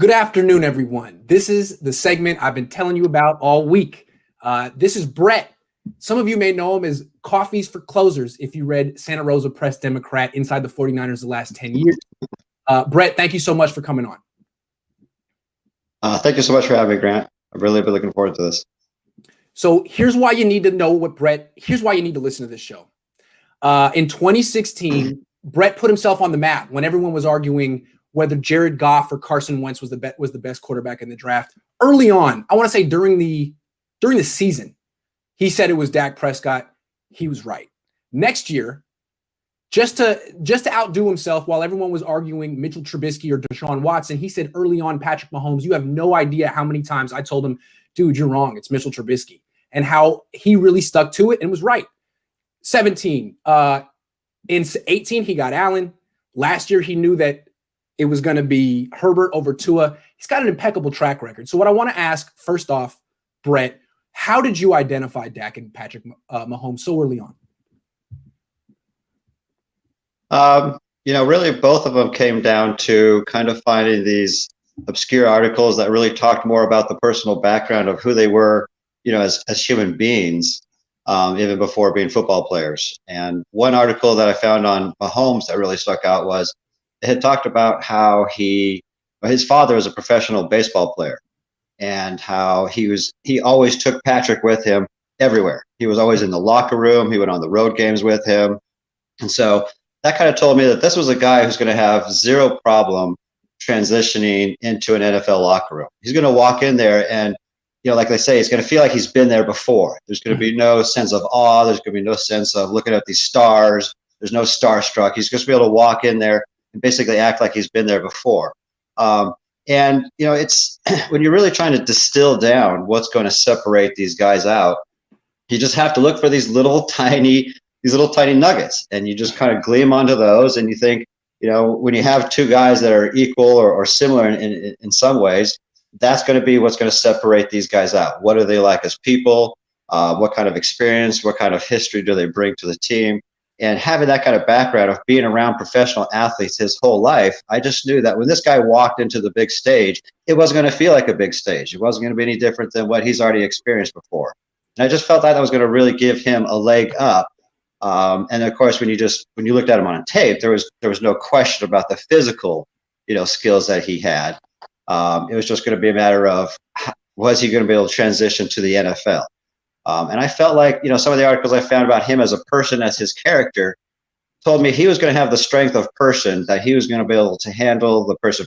Good afternoon, everyone. This is the segment I've been telling you about all week. This is Brett. Some of you may know him as Coffees for Closers if you read Santa Rosa Press Democrat Inside the 49ers the last 10 years. Brett, thank you so much for coming on. Thank you so much for having me, Grant. I've really been looking forward to this. So here's why you need to know here's why you need to listen to this show. In 2016, Brett put himself on the map when everyone was arguing whether Jared Goff or Carson Wentz was the best quarterback in the draft. Early on, I want to say during the season, he said it was Dak Prescott. He was right. Next year, just to outdo himself while everyone was arguing Mitchell Trubisky or Deshaun Watson, he said early on, Patrick Mahomes, you have no idea how many times I told him, dude, you're wrong. It's Mitchell Trubisky. And how he really stuck to it and was right. 17. In 18, he got Allen. Last year, he knew that it was going to be Herbert over Tua. He's got an impeccable track record. So what I want to ask, first off, Brett, how did you identify Dak and Patrick Mahomes so early on? Really both of them came down to kind of finding these obscure articles that really talked more about the personal background of who they were, as human beings, even before being football players. And one article that I found on Mahomes that really stuck out was it had talked about how his father was a professional baseball player and how he always took Patrick with him everywhere. He was always in the locker room. He went on the road games with him. And so that kind of told me that this was a guy who's going to have zero problem transitioning into an NFL locker room. He's going to walk in there and, like they say, he's going to feel like he's been there before. There's going to be no sense of awe. There's going to be no sense of looking at these stars. There's no starstruck. He's just going to be able to walk in there and basically act like he's been there before. It's when you're really trying to distill down what's going to separate these guys out, you just have to look for these little tiny nuggets, and you just kind of gleam onto those. And you think, when you have two guys that are equal or similar in some ways, that's going to be what's going to separate these guys out. What are they like as people? What kind of experience, what kind of history do they bring to the team? And having that kind of background of being around professional athletes his whole life, I just knew that when this guy walked into the big stage, it wasn't going to feel like a big stage. It wasn't going to be any different than what he's already experienced before. And I just felt that was going to really give him a leg up. And of course, when you looked at him on tape, there was no question about the physical, skills that he had. It was just going to be a matter of, was he going to be able to transition to the NFL? And I felt like, some of the articles I found about him as a person, as his character, told me he was going to have the strength of person, that he was going to be able to handle the person,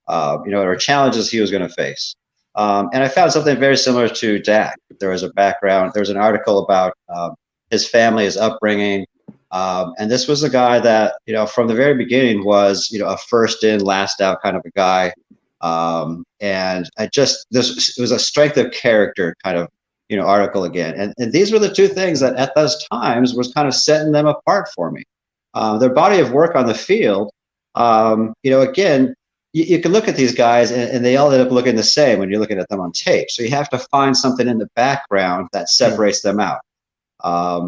or challenges he was going to face. And I found something very similar to Dak. There was an article about his family, his upbringing. And this was a guy that, from the very beginning was, a first in, last out kind of a guy. And it was a strength of character kind of, article again. And these were the two things that at those times was kind of setting them apart for me. Their body of work on the field, again, you can look at these guys and they all end up looking the same when you're looking at them on tape. So you have to find something in the background that separates them out.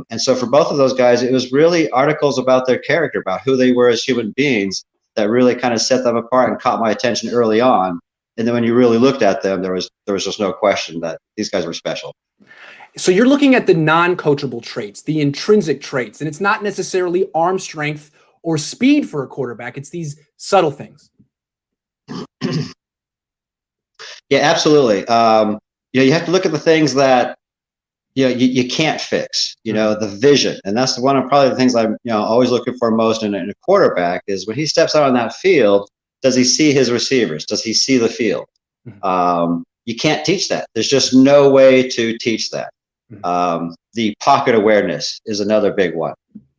And so for both of those guys, it was really articles about their character, about who they were as human beings, that really kind of set them apart and caught my attention early on. And then when you really looked at them, there was just no question that these guys were special. So you're looking at the non-coachable traits, the intrinsic traits, and it's not necessarily arm strength or speed for a quarterback. It's these subtle things. Yeah, absolutely. You have to look at the things that you can't fix. The vision, and that's one of probably the things I'm always looking for most in a quarterback is when he steps out on that field. Does he see his receivers? Does he see the field? You can't teach that. There's just no way to teach that. The pocket awareness is another big one.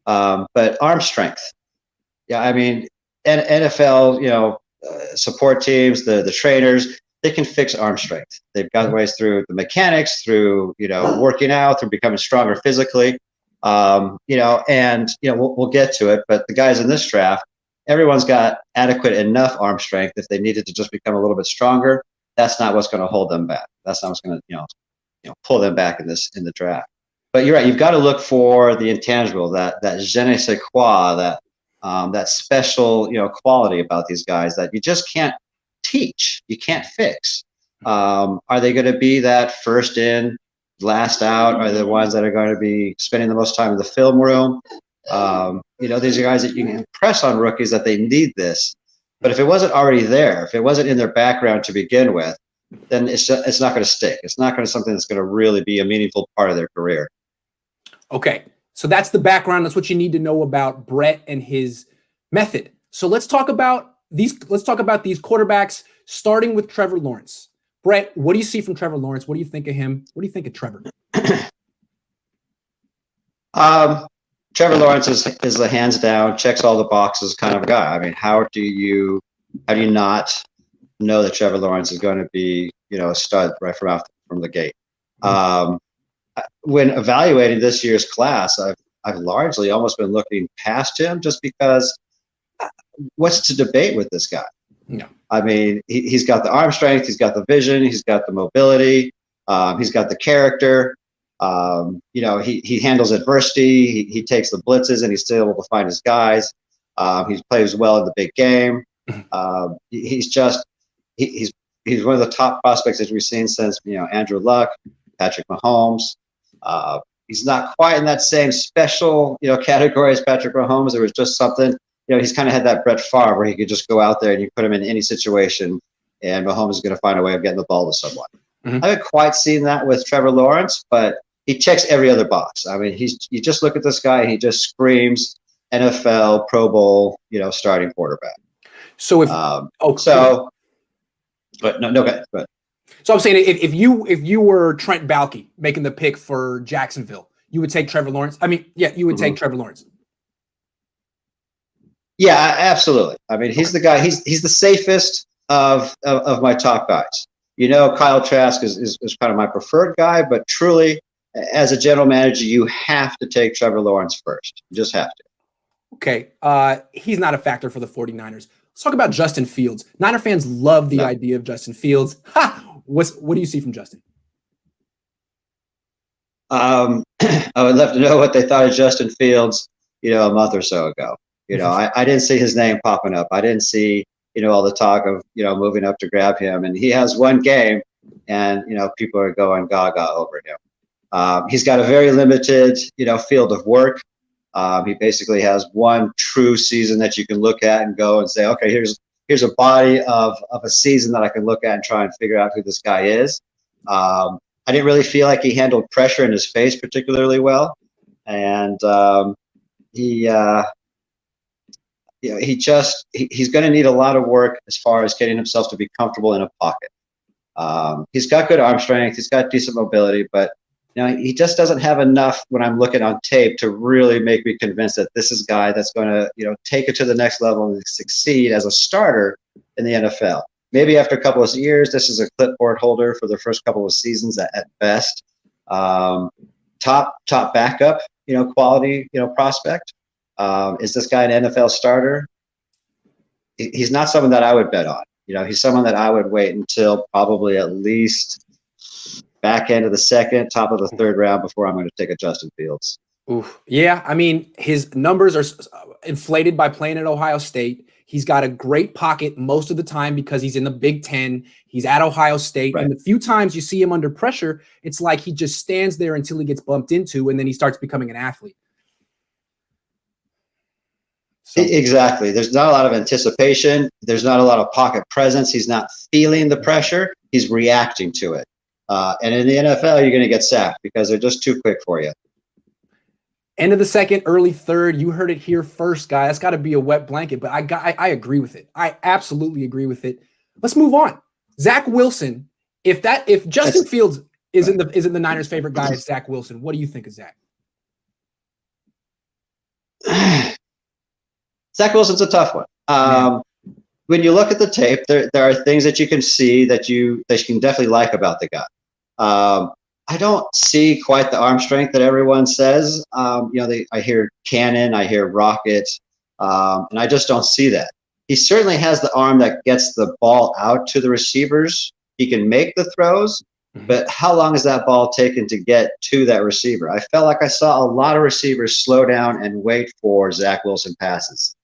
But arm strength. Yeah, I mean, NFL, support teams, the trainers, they can fix arm strength. They've got ways through the mechanics, through, working out, through becoming stronger physically. We'll get to it. But the guys in this draft, everyone's got adequate enough arm strength. If they needed to just become a little bit stronger, that's not what's going to hold them back. That's not what's going to, pull them back in the draft. But you're right. You've got to look for the intangible, that je ne sais quoi, that special, quality about these guys that you just can't teach. You can't fix. Are they going to be that first in, last out? Are they the ones that are going to be spending the most time in the film room? These are guys that you can impress on rookies that they need this. But if it wasn't already there, if it wasn't in their background to begin with, then it's not going to stick. It's not going to something that's going to really be a meaningful part of their career. Okay, so that's the background. That's what you need to know about Brett and his method. So let's talk about these quarterbacks, starting with Trevor Lawrence. Brett, what do you see from Trevor Lawrence? What do you think of him? What do you think of Trevor? Trevor Lawrence is a hands down, checks all the boxes kind of guy. I mean, how do you not know that Trevor Lawrence is going to be, a stud right from the gate? When evaluating this year's class, I've largely almost been looking past him just because what's to debate with this guy? No. I mean, he's got the arm strength, he's got the vision, he's got the mobility, he's got the character. He handles adversity. He takes the blitzes, and he's still able to find his guys. He plays well in the big game. He's one of the top prospects that we've seen since Andrew Luck, Patrick Mahomes. He's not quite in that same special category as Patrick Mahomes. There was just something. He's kind of had that Brett Favre where he could just go out there and you put him in any situation, and Mahomes is going to find a way of getting the ball to someone. I haven't quite seen that with Trevor Lawrence, but he checks every other box. I mean, you just look at this guy and he just screams NFL, Pro Bowl, starting quarterback. So but no, go ahead. So I'm saying if you were Trent Baalke making the pick for Jacksonville, you would take Trevor Lawrence. I mean, yeah, you would take Trevor Lawrence. Yeah, absolutely. I mean, he's the guy. He's the safest of my top guys. Kyle Trask is kind of my preferred guy, but truly, as a general manager, you have to take Trevor Lawrence first. You just have to. Okay. He's not a factor for the 49ers. Let's talk about Justin Fields. Niner fans love the idea of Justin Fields. What do you see from Justin? I would love to know what they thought of Justin Fields, a month or so ago. I didn't see his name popping up. I didn't see, all the talk of, moving up to grab him. And he has one game and, people are going gaga over him. He's got a very limited, field of work. He basically has one true season that you can look at and go and say, okay, here's a body of a season that I can look at and try and figure out who this guy is. I didn't really feel like he handled pressure in his face particularly well. And he's going to need a lot of work as far as getting himself to be comfortable in a pocket. He's got good arm strength. He's got decent mobility, but he just doesn't have enough when I'm looking on tape to really make me convinced that this is a guy that's going to, take it to the next level and succeed as a starter in the NFL. Maybe after a couple of years, this is a clipboard holder for the first couple of seasons at best. Top backup, quality, prospect. Is this guy an NFL starter? He's not someone that I would bet on. He's someone that I would wait until probably at least back end of the second, top of the third round before I'm going to take a Justin Fields. Oof. Yeah, I mean, his numbers are inflated by playing at Ohio State. He's got a great pocket most of the time because he's in the Big Ten. He's at Ohio State. Right. And the few times you see him under pressure, it's like he just stands there until he gets bumped into, and then he starts becoming an athlete. So. Exactly. There's not a lot of anticipation. There's not a lot of pocket presence. He's not feeling the pressure. He's reacting to it. And in the NFL, you're going to get sacked because they're just too quick for you. End of the second, early third. You heard it here first, guy. That's got to be a wet blanket, but I agree with it. I absolutely agree with it. Let's move on. Zach Wilson. If Justin Fields isn't the Niners' favorite guy, it's Zach Wilson. What do you think of Zach? Zach Wilson's a tough one. When you look at the tape, there are things that you can see that you can definitely like about the guy. I don't see quite the arm strength that everyone says. I hear cannon, I hear rocket, and I just don't see that. He certainly has the arm that gets the ball out to the receivers. He can make the throws, but how long is that ball taken to get to that receiver? I felt like I saw a lot of receivers slow down and wait for Zach Wilson passes.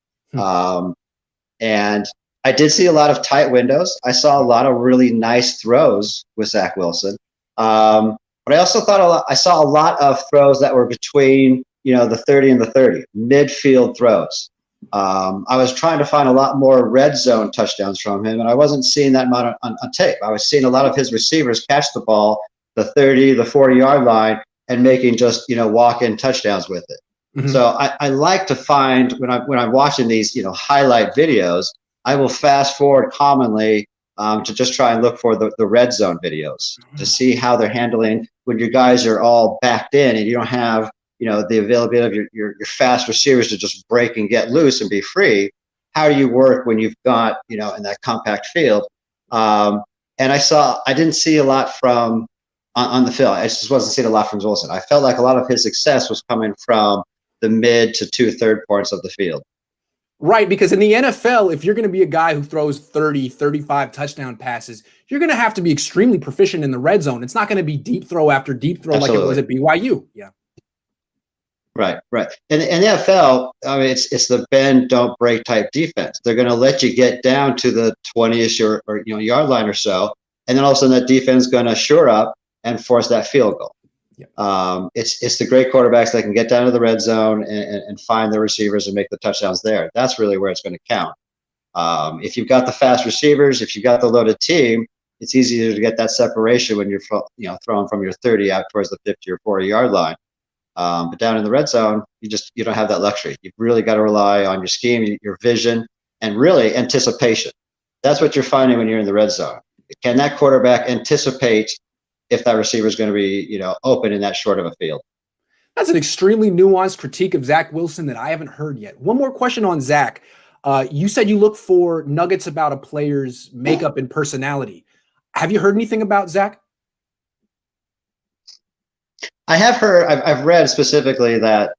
And I did see a lot of tight windows. I saw a lot of really nice throws with Zach Wilson. But I also thought I saw a lot of throws that were between, the 30 and the 30, midfield throws. I was trying to find a lot more red zone touchdowns from him, and I wasn't seeing that amount on tape. I was seeing a lot of his receivers catch the ball, the 30, the 40-yard line, and making just, walk-in touchdowns with it. Mm-hmm. So I like to find, when I'm watching these, highlight videos, I will fast forward commonly to just try and look for the red zone videos to see how they're handling when your guys are all backed in and you don't have, the availability of your fast receivers to just break and get loose and be free. How do you work when you've got, in that compact field? And I didn't see a lot from on the field. I just wasn't seeing a lot from Wilson. I felt like a lot of his success was coming from the mid to 2/3 points of the field. Right, because in the NFL, if you're going to be a guy who throws 30, 35 touchdown passes, you're going to have to be extremely proficient in the red zone. It's not going to be deep throw after deep throw Absolutely. Like it was at BYU. Yeah. Right. In the NFL, I mean, it's the bend, don't break type defense. They're going to let you get down to the 20-ish or yard line or so, and then all of a sudden that defense is going to shore up and force that field goal. Yeah. It's the great quarterbacks that can get down to the red zone and find the receivers and make the touchdowns there. That's really where it's going to count. If you've got the fast receivers, if you've got the loaded team, it's easier to get that separation when you're throwing from your 30 out towards the 50 or 40-yard line. But down in the red zone, you don't have that luxury. You've really got to rely on your scheme, your vision, and really anticipation. That's what you're finding when you're in the red zone. Can that quarterback anticipate if that receiver is going to be, open in that short of a field? That's an extremely nuanced critique of Zach Wilson that I haven't heard yet. One more question on Zach. You said you look for nuggets about a player's makeup and personality. Have you heard anything about Zach? I have heard. I've read specifically that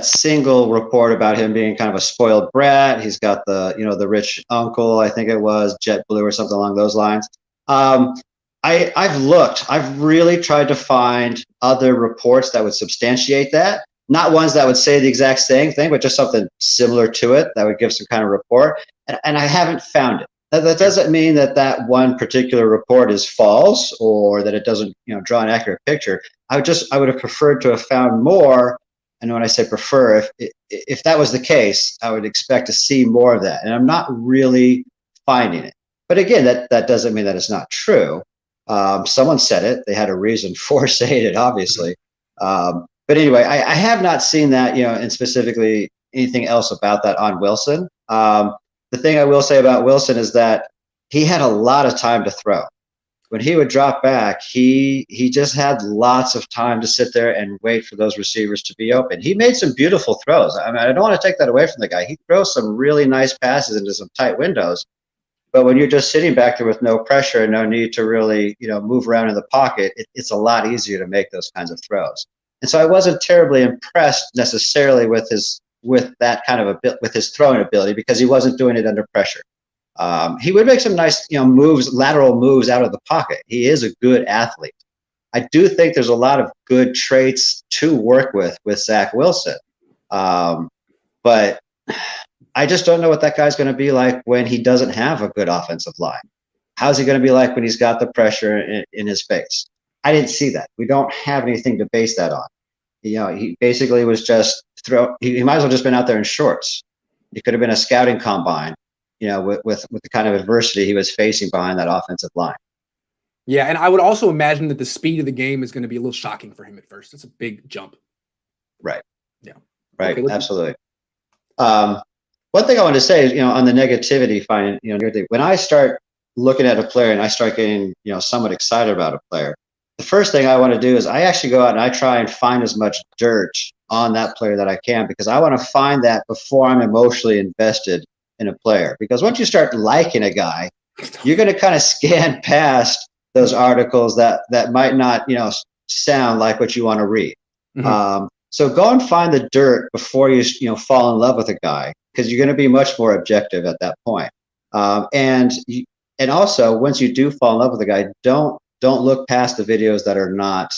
single report about him being kind of a spoiled brat. He's got the rich uncle, I think it was JetBlue or something along those lines. I've looked. I've really tried to find other reports that would substantiate that. Not ones that would say the exact same thing, but just something similar to it that would give some kind of report. And I haven't found it. That doesn't mean that one particular report is false or that it doesn't draw an accurate picture. I would have preferred to have found more. And when I say prefer, if that was the case, I would expect to see more of that. And I'm not really finding it. But again, that doesn't mean that it's not true. Someone said it. They had a reason for saying it, obviously. But anyway, I have not seen that, and specifically anything else about that on Wilson. The thing I will say about Wilson is that he had a lot of time to throw. When he would drop back, he just had lots of time to sit there and wait for those receivers to be open. He made some beautiful throws. I mean, I don't want to take that away from the guy. He throws some really nice passes into some tight windows. But when you're just sitting back there with no pressure and no need to really, move around in the pocket, it's a lot easier to make those kinds of throws. And so I wasn't terribly impressed necessarily with his throwing ability because he wasn't doing it under pressure. He would make some nice, moves, lateral moves out of the pocket. He is a good athlete. I do think there's a lot of good traits to work with Zach Wilson. But I just don't know what that guy's going to be like when he doesn't have a good offensive line. How's he going to be like when he's got the pressure in his face? I didn't see that. We don't have anything to base that on. He basically was just he might as well just been out there in shorts. He could have been a scouting combine, with the kind of adversity he was facing behind that offensive line. Yeah, and I would also imagine that the speed of the game is going to be a little shocking for him at first. It's a big jump. Right. Yeah. Right. Okay, absolutely. One thing I want to say is, on the negativity, when I start looking at a player and I start getting, somewhat excited about a player, the first thing I want to do is I actually go out and I try and find as much dirt on that player that I can, because I want to find that before I'm emotionally invested in a player. Because once you start liking a guy, you're going to kind of scan past those articles that might not, sound like what you want to read. Mm-hmm. So go and find the dirt before you fall in love with a guy, because you're going to be much more objective at that point. And also, once you do fall in love with a guy, don't look past the videos that are not,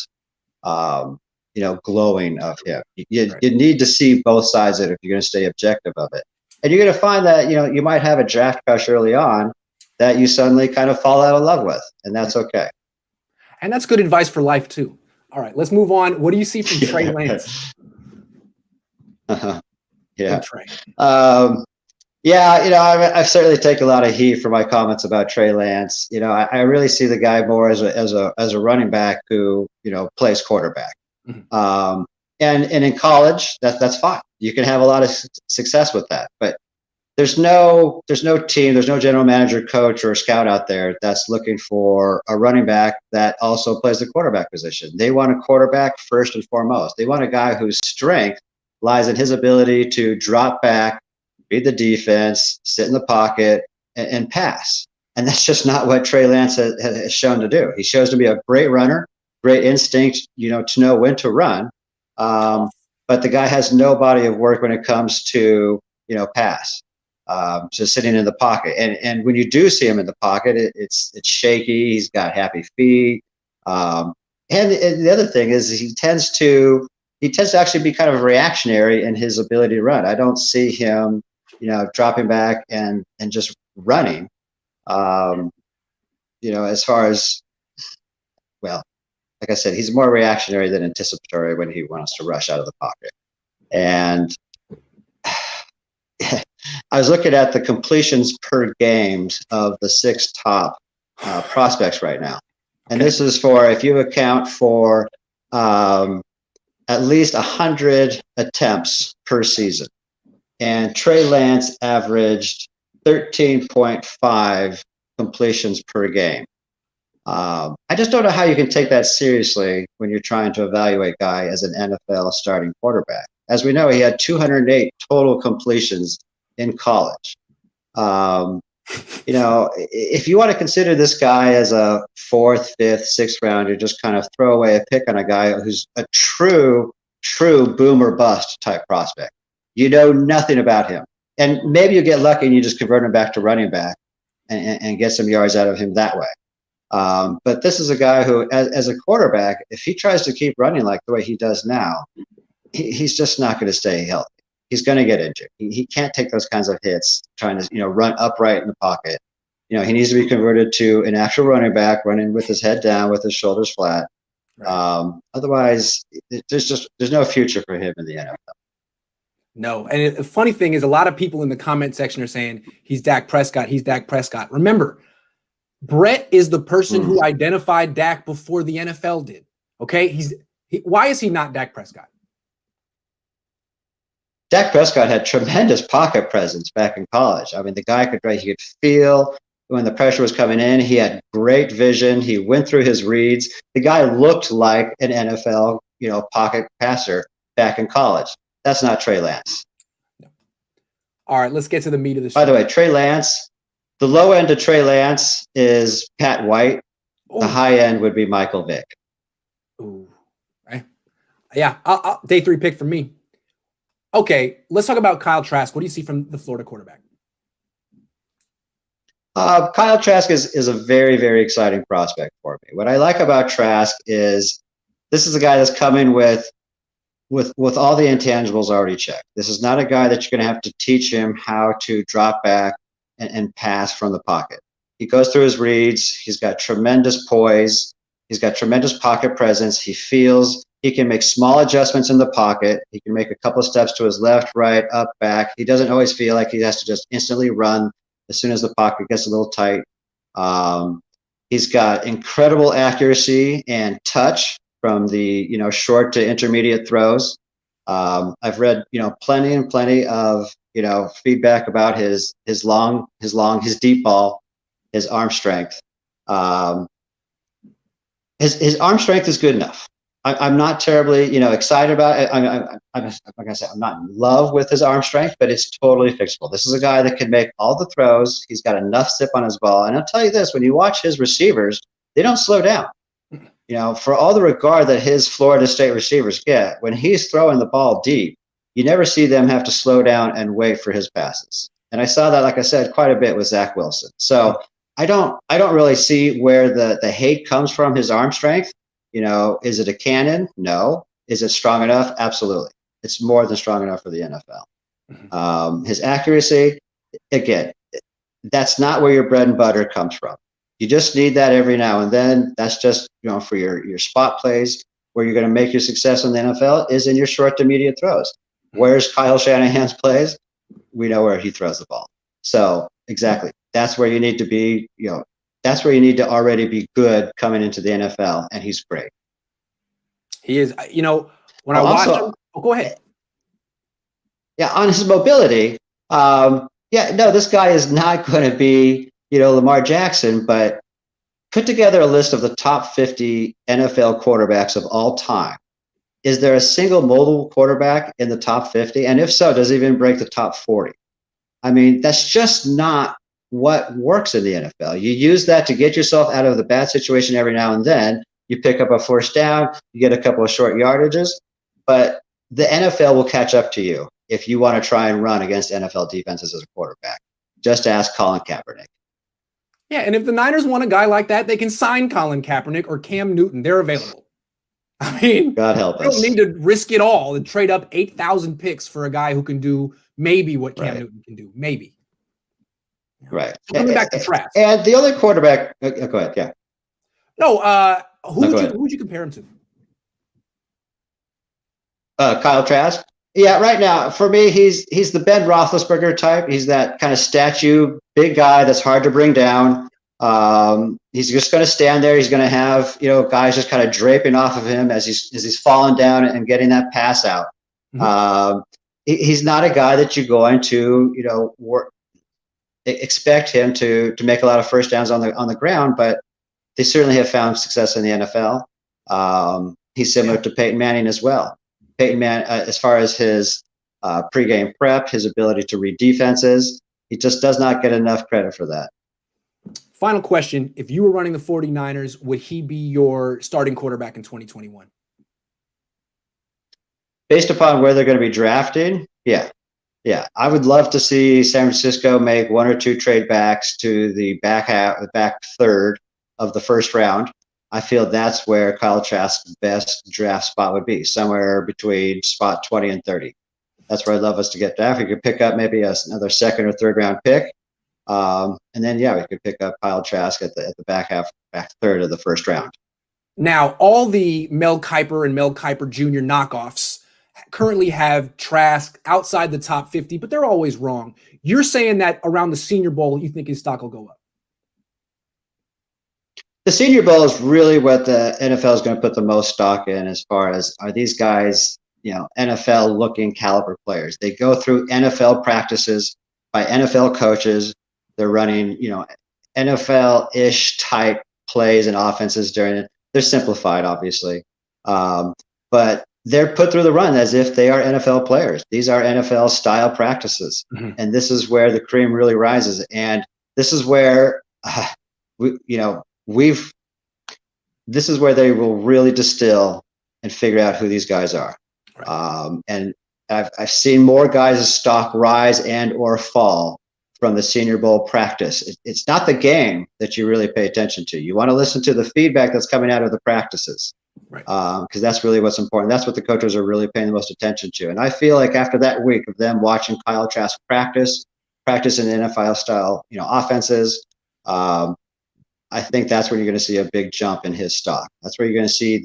glowing of him. You need to see both sides of it if you're going to stay objective of it. And you're going to find that, you might have a draft crush early on that you suddenly kind of fall out of love with, and that's okay. And that's good advice for life too. All right, let's move on. What do you see from Trey Lance? Yeah. Trey. Yeah, I've certainly taken a lot of heat for my comments about Trey Lance. I really see the guy more as a running back who, plays quarterback. Mm-hmm. And in college, that's fine. You can have a lot of success with that. But there's no team, there's no general manager, coach, or scout out there that's looking for a running back that also plays the quarterback position. They want a quarterback first and foremost. They want a guy whose strength lies in his ability to drop back, read the defense, sit in the pocket, and pass. And that's just not what Trey Lance has shown to do. He shows to be a great runner, great instinct, to know when to run. But the guy has no body of work when it comes to, pass. Just sitting in the pocket. And when you do see him in the pocket, it's shaky. He's got happy feet. And the other thing is he tends to actually be kind of reactionary in his ability to run. I don't see him, dropping back and just running. As far as, well, like I said, he's more reactionary than anticipatory when he wants to rush out of the pocket. And I was looking at the completions per games of the 6 top prospects right now. And this is for, if you account for at least 100 attempts per season. And Trey Lance averaged 13.5 completions per game. I just don't know how you can take that seriously when you're trying to evaluate a guy as an NFL starting quarterback. As we know, he had 208 total completions in college. If you want to consider this guy as a 4th, 5th, 6th rounder, just kind of throw away a pick on a guy who's a true boom or bust type prospect. You know nothing about him. And maybe you get lucky and you just convert him back to running back and get some yards out of him that way. But this is a guy who, as a quarterback, if he tries to keep running like the way he does now, he's just not going to stay healthy. He's going to get injured. He can't take those kinds of hits trying to, run upright in the pocket. He needs to be converted to an actual running back, running with his head down, with his shoulders flat. Right. Otherwise, there's no future for him in the NFL. No. And the funny thing is, a lot of people in the comment section are saying he's Dak Prescott. He's Dak Prescott. Remember, Brett is the person who identified Dak before the NFL did. Okay. Why is he not Dak Prescott? Dak Prescott had tremendous pocket presence back in college. I mean, the guy he could feel when the pressure was coming in. He had great vision. He went through his reads. The guy looked like an NFL, pocket passer back in college. That's not Trey Lance. No. All right, let's get to the meat of the show. By the way, Trey Lance, the low end of Trey Lance is Pat White. Ooh. The high end would be Michael Vick. Ooh, right. Yeah, day 3 pick for me. Okay, let's talk about Kyle Trask. What do you see from the Florida quarterback? Kyle Trask is a very, very exciting prospect for me. What I like about Trask is this is a guy that's coming with all the intangibles already checked. This is not a guy that you're going to have to teach him how to drop back and pass from the pocket. He goes through his reads. He's got tremendous poise. He's got tremendous pocket presence. He feels he can make small adjustments in the pocket. He can make a couple of steps to his left, right, up, back. He doesn't always feel like he has to just instantly run as soon as the pocket gets a little tight. He's got incredible accuracy and touch from the short to intermediate throws. I've read plenty of feedback about his deep ball, his arm strength. His arm strength is good enough. I'm not terribly excited about it. Like I said, I'm not in love with his arm strength, but it's totally fixable. This is a guy that can make all the throws. He's got enough zip on his ball. And I'll tell you this, when you watch his receivers, they don't slow down. For all the regard that his Florida State receivers get, when he's throwing the ball deep, you never see them have to slow down and wait for his passes. And I saw that, like I said, quite a bit with Zach Wilson. So I don't really see where the hate comes from his arm strength. Is it a cannon? No. Is it strong enough? Absolutely. It's more than strong enough for the NFL. His accuracy, again, that's not where your bread and butter comes from. You just need that every now and then. That's just, for your spot plays where you're going to make your success in the NFL is in your short to medium throws. Where's Kyle Shanahan's plays? We know where he throws the ball. So exactly, that's where you need to be, that's where you need to already be good coming into the NFL, and he's great. He is, when I watch him, go ahead. Yeah, on his mobility, this guy is not going to be, Lamar Jackson, but put together a list of the top 50 NFL quarterbacks of all time. Is there a single mobile quarterback in the top 50? And if so, does he even break the top 40? I mean, that's just not what works in the NFL. You use that to get yourself out of the bad situation every now and then. You pick up a first down, you get a couple of short yardages, but the NFL will catch up to you if you want to try and run against NFL defenses as a quarterback. Just ask Colin Kaepernick. Yeah, and if the Niners want a guy like that, they can sign Colin Kaepernick or Cam Newton. They're available. I mean, God help us. You don't need to risk it all and trade up 8,000 picks for a guy who can do maybe what Cam Newton can do. Maybe. Right. So coming back to Trask. And the other quarterback, go ahead, yeah. No, who would you compare him to? Kyle Trask? Yeah, right now, for me, he's the Ben Roethlisberger type. He's that kind of statue, big guy that's hard to bring down. He's just going to stand there. He's going to have, guys just kind of draping off of him as he's falling down and getting that pass out. Mm-hmm. He's not a guy that you're going to, expect him to make a lot of first downs on the ground, but they certainly have found success in the NFL. He's similar to Peyton Manning as well. Peyton Manning, as far as his pregame prep, his ability to read defenses, he just does not get enough credit for that. Final question. If you were running the 49ers, would he be your starting quarterback in 2021? Based upon where they're going to be drafting, yeah. I would love to see San Francisco make one or two trade backs to the back third of the first round. I feel that's where Kyle Trask's best draft spot would be, somewhere between spot 20 and 30. That's where I'd love us to get drafted. We could pick up maybe another second or third round pick. And then, we could pick up Kyle Trask at the back third of the first round. Now, all the Mel Kiper and Mel Kiper Jr. knockoffs currently have Trask outside the top 50, but they're always wrong. You're saying that around the Senior Bowl, you think his stock will go up? The Senior Bowl is really what the NFL is going to put the most stock in, as far as, are these guys, NFL-looking caliber players. They go through NFL practices by NFL coaches. They're running, NFL-ish type plays and offenses during it. They're simplified, obviously, but they're put through the run as if they are NFL players. These are NFL-style practices, and this is where the cream really rises. And this is where this is where they will really distill and figure out who these guys are. Right. And I've seen more guys' stock rise and or fall from the Senior Bowl practice. It's not the game that you really pay attention to. You want to listen to the feedback that's coming out of the practices, right? Because that's really what's important. That's what the coaches are really paying the most attention to. And I feel like after that week of them watching Kyle Trask practice in NFL style, offenses, I think that's where you're going to see a big jump in his stock. That's where you're going to see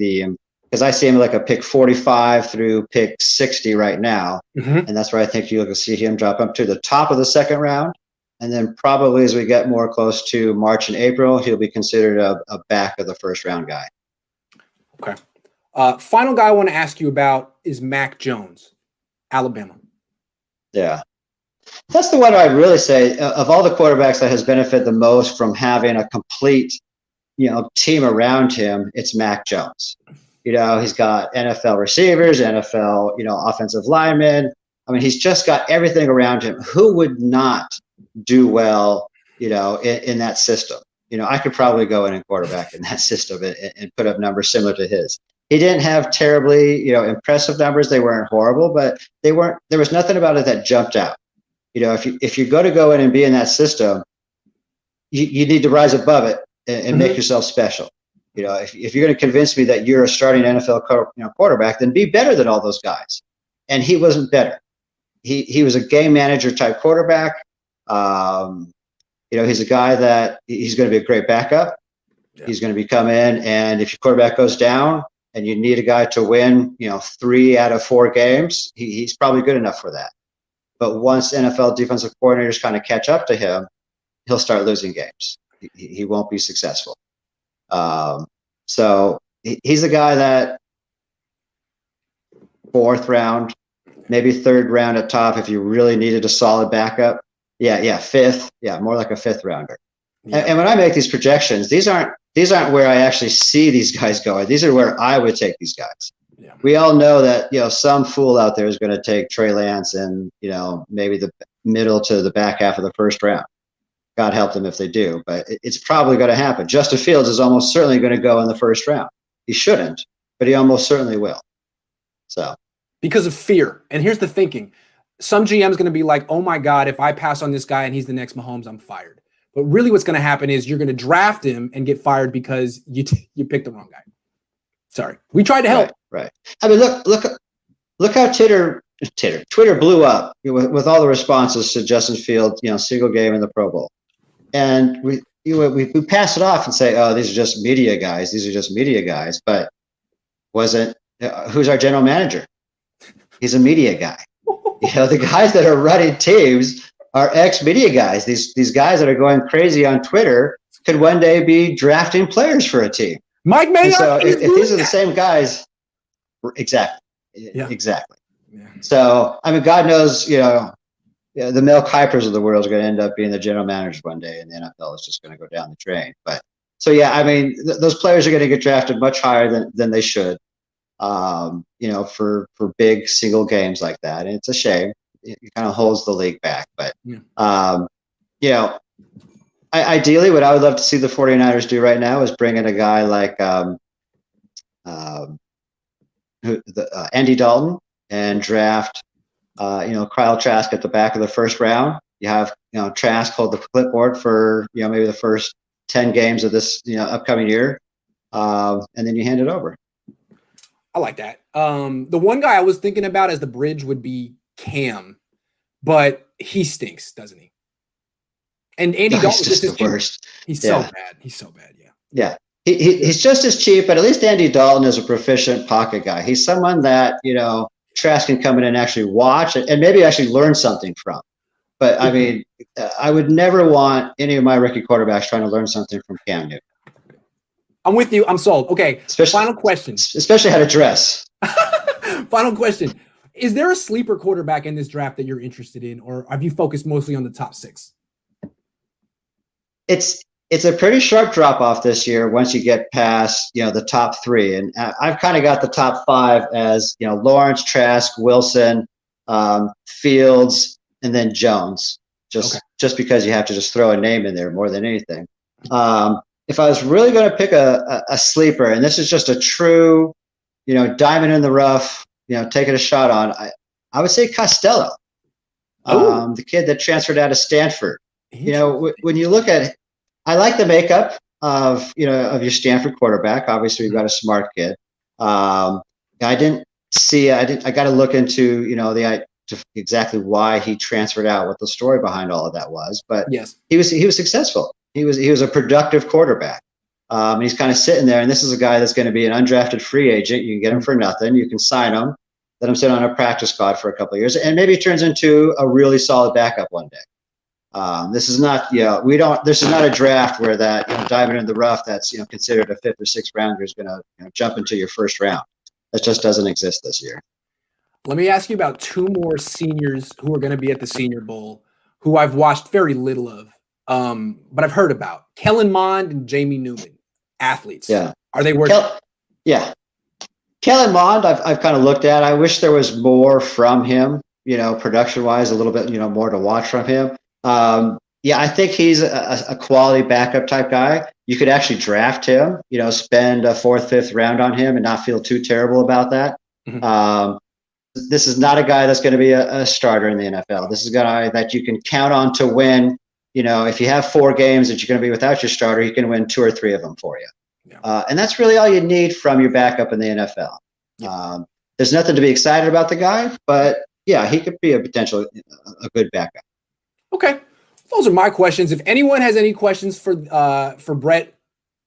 because I see him like a pick 45 through pick 60 right now. Mm-hmm. And that's where I think you'll see him drop up to the top of the second round. And then probably as we get more close to March and April, he'll be considered a back of the first round guy. Okay. Final guy I want to ask you about is Mac Jones, Alabama. Yeah. That's the one I really say of all the quarterbacks that has benefited the most from having a complete, team around him. It's Mac Jones. He's got NFL receivers, NFL, offensive linemen. I mean, he's just got everything around him. Who would not do well, in that system? I could probably go in and quarterback in that system and put up numbers similar to his. He didn't have terribly, impressive numbers. They weren't horrible, but there was nothing about it that jumped out. If you're going to go in and be in that system, you need to rise above it and make yourself special. If you're going to convince me that you're a starting NFL quarterback, then be better than all those guys. And he wasn't better. he was a game manager type quarterback. He's a guy that he's going to be a great backup. Yeah. He's going to come in, and if your quarterback goes down and you need a guy to win, 3 out of 4 games, he's probably good enough for that. But once NFL defensive coordinators kind of catch up to him, he'll start losing games. He won't be successful. So he's a guy that 4th round, maybe 3rd round at top if you really needed a solid backup. Yeah, 5th. Yeah, more like a 5th rounder. Yeah. And when I make these projections, these aren't where I actually see these guys going. These are where I would take these guys. Yeah. We all know that some fool out there is going to take Trey Lance and maybe the middle to the back half of the 1st round. God help them if they do, but it's probably going to happen. Justin Fields is almost certainly going to go in the 1st round. He shouldn't, but he almost certainly will. So because of fear. And here's the thinking. Some GM is going to be like, oh my God, if I pass on this guy and he's the next Mahomes, I'm fired. But really what's going to happen is you're going to draft him and get fired because you picked the wrong guy. Sorry. We tried to help. Right. I mean, look how Twitter blew up with all the responses to Justin Fields, single game in the Pro Bowl. And we pass it off and say, oh, these are just media guys. But who's our general manager? He's a media guy. The guys that are running teams are ex-media guys. These guys that are going crazy on Twitter could one day be drafting players for a team. Mike Mayock. So if these are the same guys, exactly. Yeah. So I mean, God knows, the Mel Kipers of the world is going to end up being the general managers one day, and the NFL is just going to go down the drain. But so yeah, I mean, those players are going to get drafted much higher than they should. For big single games like that. And it's a shame. It kind of holds the league back. But, ideally, what I would love to see the 49ers do right now is bring in a guy like Andy Dalton and draft, Kyle Trask at the back of the 1st round. You have, Trask hold the clipboard for, maybe the first 10 games of this, upcoming year. And then you hand it over. I like that. The one guy I was thinking about as the bridge would be Cam, but he stinks, doesn't he? And Andy Dalton's just the worst. He's so bad. He's so bad. Yeah. Yeah. He's just as cheap, but at least Andy Dalton is a proficient pocket guy. He's someone that, Trask can come in and actually watch and maybe actually learn something from. But I mean, I would never want any of my rookie quarterbacks trying to learn something from Cam Newton. I'm with you. I'm sold. Okay. Final question. Especially how to dress. Final question. Is there a sleeper quarterback in this draft that you're interested in, or have you focused mostly on the top 6? It's a pretty sharp drop off this year once you get past, the top 3. And I've kind of got the top 5 as, Lawrence, Trask, Wilson, Fields, and then Jones, just because you have to just throw a name in there more than anything. If I was really going to pick a sleeper, and this is just a true, diamond in the rough, taking a shot on, I would say Costello, the kid that transferred out of Stanford. When you look at it, I like the makeup of your Stanford quarterback. Obviously, you've got a smart kid. I got to look into, exactly why he transferred out, what the story behind all of that was. But yes, he was successful. He was a productive quarterback. And he's kind of sitting there, and this is a guy that's going to be an undrafted free agent. You can get him for nothing. You can sign him, let him sit on a practice squad for a couple of years, and maybe he turns into a really solid backup one day. This is not, this is not a draft where that diamond in the rough that's considered a 5th or 6th rounder is going to jump into your 1st round. That just doesn't exist this year. Let me ask you about 2 more seniors who are going to be at the Senior Bowl, who I've watched very little of. But I've heard about Kellen Monde and Jamie Newman, athletes. Yeah. Are they worth it? Kellen Monde, I've kind of looked at. I wish there was more from him, production wise, a little bit, more to watch from him. I think he's a quality backup type guy. You could actually draft him, spend a 4th, 5th round on him and not feel too terrible about that. Mm-hmm. This is not a guy that's going to be a starter in the NFL. This is a guy that you can count on to win. If you have 4 games that you're going to be without your starter, you can win 2 or 3 of them for you. Yeah. And that's really all you need from your backup in the NFL. Yeah. There's nothing to be excited about the guy, but yeah, he could be a good backup. Okay. Those are my questions. If anyone has any questions for Brett,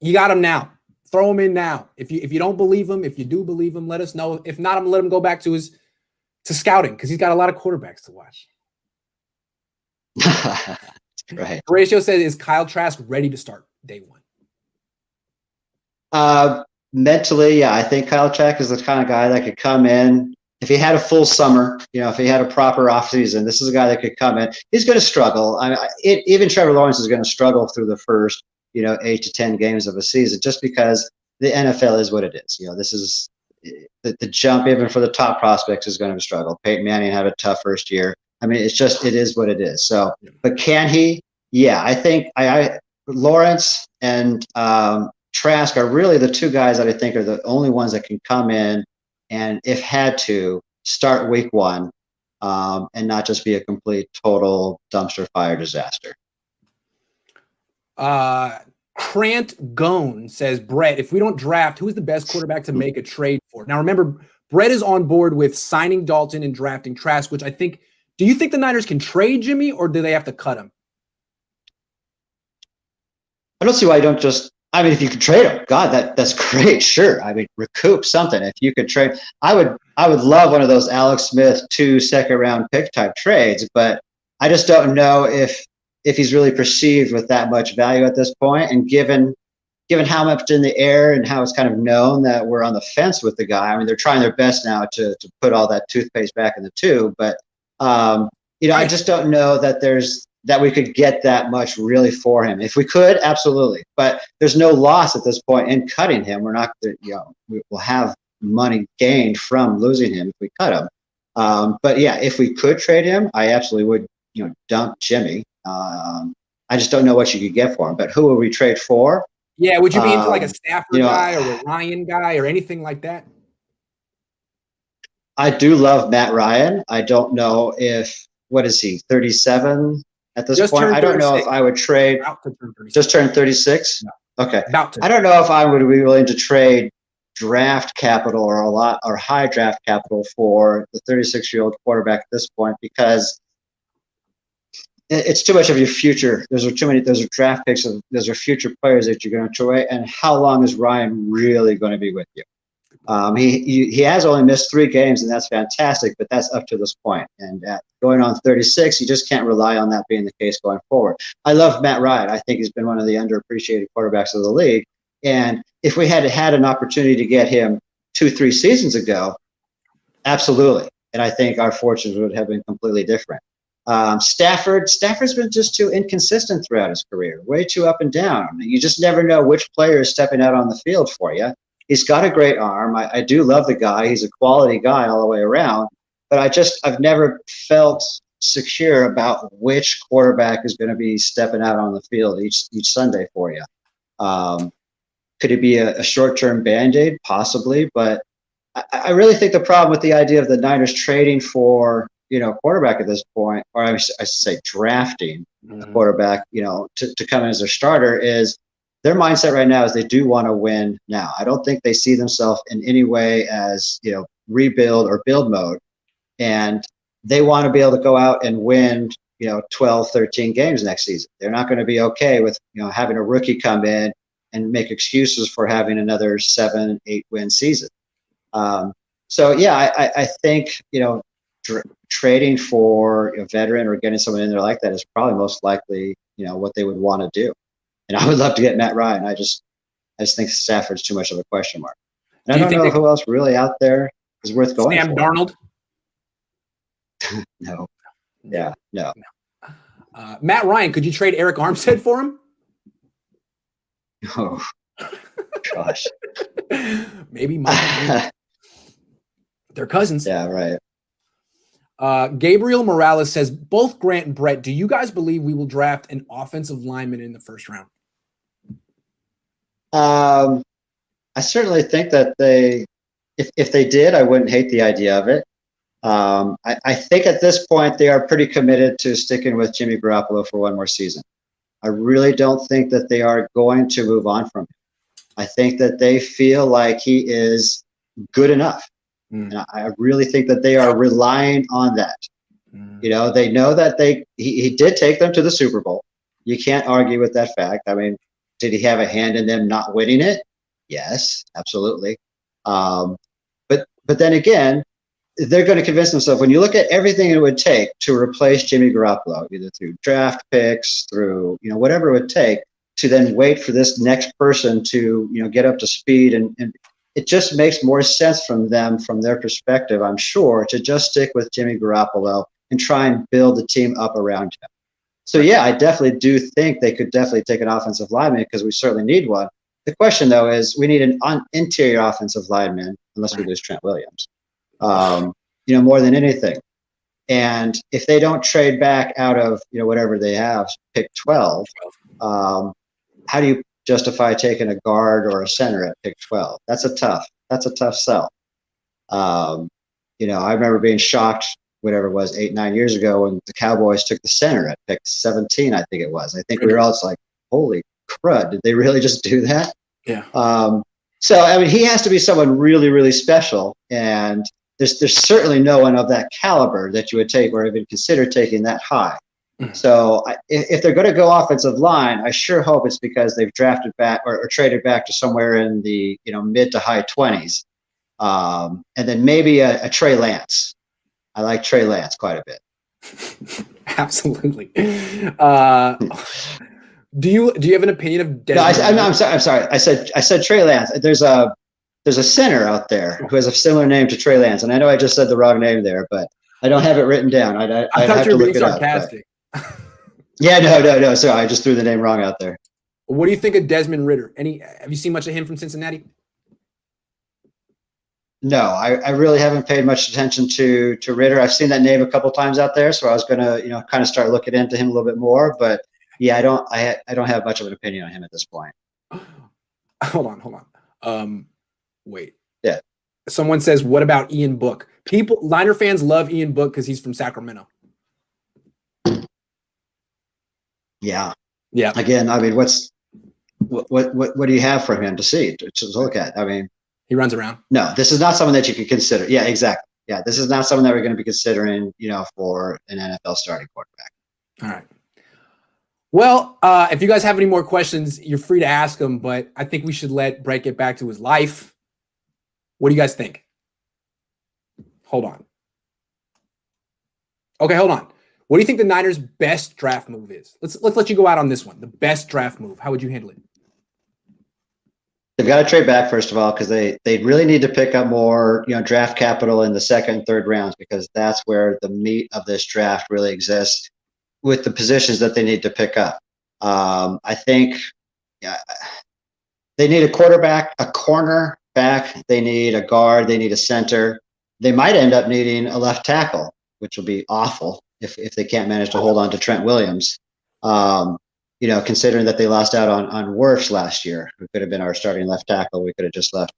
you got him now. Throw him in now. If you don't believe him, if you do believe him, let us know. If not, I'm gonna let him go back to scouting because he's got a lot of quarterbacks to watch. Right. Horatio said, "Is Kyle Trask ready to start day one?" Mentally, yeah, I think Kyle Trask is the kind of guy that could come in if he had a full summer. If he had a proper offseason, this is a guy that could come in. He's going to struggle. Even Trevor Lawrence is going to struggle through the first 8 to 10 games of a season, just because the NFL is what it is. This is the jump even for the top prospects is going to struggle. Peyton Manning had a tough first year. I mean, it is what it is. So, but can he? Yeah, I think Lawrence and Trask are really the two guys that I think are the only ones that can come in and, if had to, start week one and not just be a complete, total dumpster fire disaster. Grant Cohn says, Brett, if we don't draft, who's the best quarterback to make a trade for? Now, remember, Brett is on board with signing Dalton and drafting Trask, which I think – do you think the Niners can trade Jimmy or do they have to cut him? I don't see why you don't just – I mean, if you could trade him, God, that's great. Sure. I mean, recoup something. If you could trade – I would love one of those Alex Smith 2 second-round pick type trades, but I just don't know if he's really perceived with that much value at this point. And given how much in the air and how it's kind of known that we're on the fence with the guy, I mean, they're trying their best now to put all that toothpaste back in the tube. But, I just don't know that we could get that much really for him. If we could, absolutely. But there's no loss at this point in cutting him. We're not, we'll have money gained from losing him if we cut him. But yeah, if we could trade him, I absolutely would, dump Jimmy. I just don't know what you could get for him. But who would we trade for? Yeah, would you be into like a Stafford guy or a Ryan guy or anything like that? I do love Matt Ryan. I don't know what is he, 37 at this point? I don't know if I would trade. Just turned 36? No. Okay. I don't know if I would be willing to trade draft capital or high draft capital for the 36-year-old quarterback at this point, because it's too much of your future. Those are draft picks. Those are future players that you're going to trade. And how long is Ryan really going to be with you? He has only missed 3 games, and that's fantastic, but that's up to this point. And going on 36, you just can't rely on that being the case going forward. I love Matt Ryan. I think he's been one of the underappreciated quarterbacks of the league. And if we had an opportunity to get him 2-3 seasons ago, absolutely. And I think our fortunes would have been completely different. Stafford's been just too inconsistent throughout his career, way too up and down. You just never know which player is stepping out on the field for you. He's got a great arm. I do love the guy. He's a quality guy all the way around. But I've never felt secure about which quarterback is going to be stepping out on the field each Sunday for you. Could it be a short-term Band-Aid? Possibly. But I really think the problem with the idea of the Niners trading for quarterback at this point, or I should say drafting a quarterback, to come in as their starter, is their mindset right now is they do want to win now. I don't think they see themselves in any way as, rebuild or build mode. And they want to be able to go out and win, 12, 13 games next season. They're not going to be okay with, having a rookie come in and make excuses for having another 7, 8 win season. So yeah, I think, trading for a veteran or getting someone in there like that is probably most likely, what they would want to do. And I would love to get Matt Ryan. I just think Stafford's too much of a question mark. And I don't know who else really out there is worth going Sam for. Darnold? No. Yeah, no. Matt Ryan, could you trade Eric Armstead for him? Oh, gosh. Maybe Mike. They're cousins. Yeah, right. Gabriel Morales says, both Grant and Brett, do you guys believe we will draft an offensive lineman in the first round? I certainly think that if they did, I wouldn't hate the idea of it. I think at this point they are pretty committed to sticking with Jimmy Garoppolo for one more season. I really don't think that they are going to move on from him. I think that they feel like he is good enough. And I really think that they are relying on that. You know, they know that he did take them to the Super Bowl. You can't argue with that fact. I mean, did he have a hand in them not winning it? Yes, absolutely. But then again, they're going to convince themselves, when you look at everything it would take to replace Jimmy Garoppolo, either through draft picks, through, you know, whatever it would take, to then wait for this next person to, you know, get up to speed. And it just makes more sense from their perspective, I'm sure, to just stick with Jimmy Garoppolo and try and build the team up around him. So yeah, I definitely do think they could definitely take an offensive lineman, because we certainly need one. The question, though, is we need an interior offensive lineman, unless we lose Trent Williams, you know, more than anything. And if they don't trade back out of, you know, whatever they have, pick 12, how do you justify taking a guard or a center at pick 12? That's a tough sell. You know, I remember being shocked, whatever it was, 8-9 years ago, when the Cowboys took the center at pick 17, I think it was. I think we were all just like, holy crud, did they really just do that? Yeah. So, I mean, he has to be someone really, really special. And there's certainly no one of that caliber that you would take or even consider taking that high. So if they're going to go offensive line, I sure hope it's because they've drafted back or traded back to somewhere in the, you know, mid to high 20s. And then maybe a Trey Lance. I like Trey Lance quite a bit. Absolutely. Do you have an opinion of Desmond? No, I'm sorry. I said Trey Lance. There's a center out there who has a similar name to Trey Lance, and I know I just said the wrong name there, but I don't have it written down. I thought you were being sarcastic. Yeah, no. Sorry, I just threw the name wrong out there. What do you think of Desmond Ritter? Have you seen much of him from Cincinnati? No, I really haven't paid much attention to Ritter. I've seen that name a couple times out there, so I was gonna, you know, kind of start looking into him a little bit more. But yeah, I don't have much of an opinion on him at this point. Hold on. Wait. Yeah. Someone says, what about Ian Book? Niner fans love Ian Book because he's from Sacramento. Yeah. Yeah. Again, I mean, what do you have for him to see, to look at? I mean, he runs around. No, this is not someone that you could consider. Yeah, exactly. Yeah, this is not someone that we're going to be considering, you know, for an NFL starting quarterback. All right. Well, if you guys have any more questions, you're free to ask them, but I think we should let Brett get back to his life. What do you guys think? Hold on. Okay, hold on. What do you think the Niners' best draft move is? Let's let you go out on this one. The best draft move. How would you handle it? They've got to trade back, first of all, because they really need to pick up more, you know, draft capital in the second and third rounds, because that's where the meat of this draft really exists with the positions that they need to pick up. I think they need a quarterback, a corner back. They need a guard. They need a center. They might end up needing a left tackle, which will be awful if they can't manage to hold on to Trent Williams. You know, considering that they lost out on Wirfs last year, who could have been our starting left tackle. We could have just let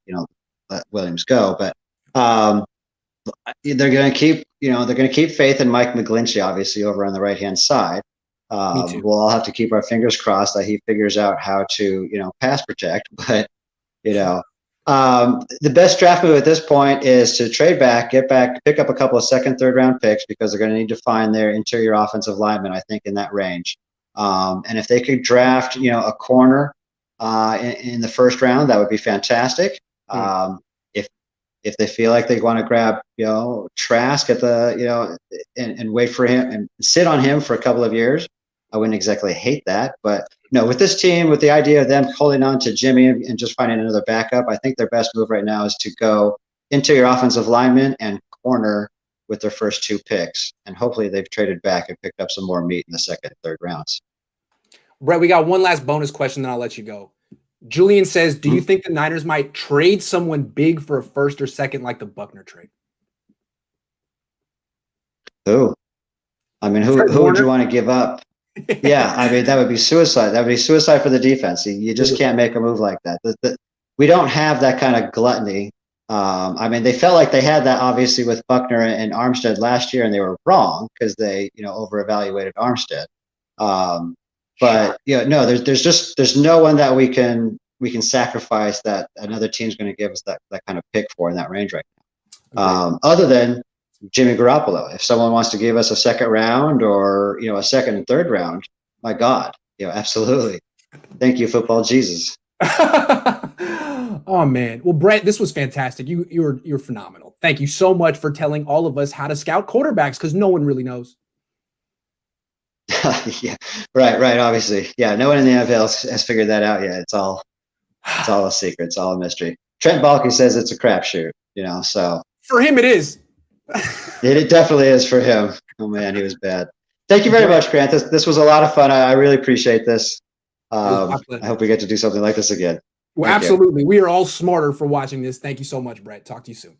Williams go. But they're going to keep faith in Mike McGlinchey, obviously, over on the right-hand side. We'll all have to keep our fingers crossed that he figures out how to, you know, pass protect. But, you know, the best draft move at this point is to trade back, pick up a couple of second, third round picks, because they're going to need to find their interior offensive lineman, I think, in that range. And if they could draft, you know, a corner in the first round, that would be fantastic. If they feel like they want to grab, you know, Trask at the, you know, and wait for him and sit on him for a couple of years, I wouldn't exactly hate that. But no, with this team, with the idea of them holding on to Jimmy and just finding another backup, I think their best move right now is to go interior offensive lineman and corner with their first two picks. And hopefully they've traded back and picked up some more meat in the second and third rounds. Brett, we got one last bonus question, then I'll let you go. Julian says, do you think the Niners might trade someone big for a first or second, like the Buckner trade? Who? I mean, who would you want to give up? Yeah, I mean, that would be suicide. That would be suicide for the defense. You just can't make a move like that. We don't have that kind of gluttony. I mean, they felt like they had that, obviously, with Buckner and Armstead last year, and they were wrong because they, you know, over-evaluated Armstead. But you know, no, there's no one that we can sacrifice that another team's going to give us that kind of pick for in that range right now. Other than Jimmy Garoppolo. If someone wants to give us a second round or, a second and third round, my God, absolutely. Thank you, football Jesus. Oh man. Well, Brett, this was fantastic. You're phenomenal. Thank you so much for telling all of us how to scout quarterbacks, because no one really knows. Yeah, right. Obviously, no one in the NFL has figured that out yet. It's all a secret. It's all a mystery. Trent Baalke says it's a crapshoot. So for him it is. It definitely is for him. Oh man, he was bad. Thank you very much, Grant. This was a lot of fun. I really appreciate this. I hope we get to do something like this again. Well, absolutely. We are all smarter for watching this. Thank you so much, Brett. Talk to you soon.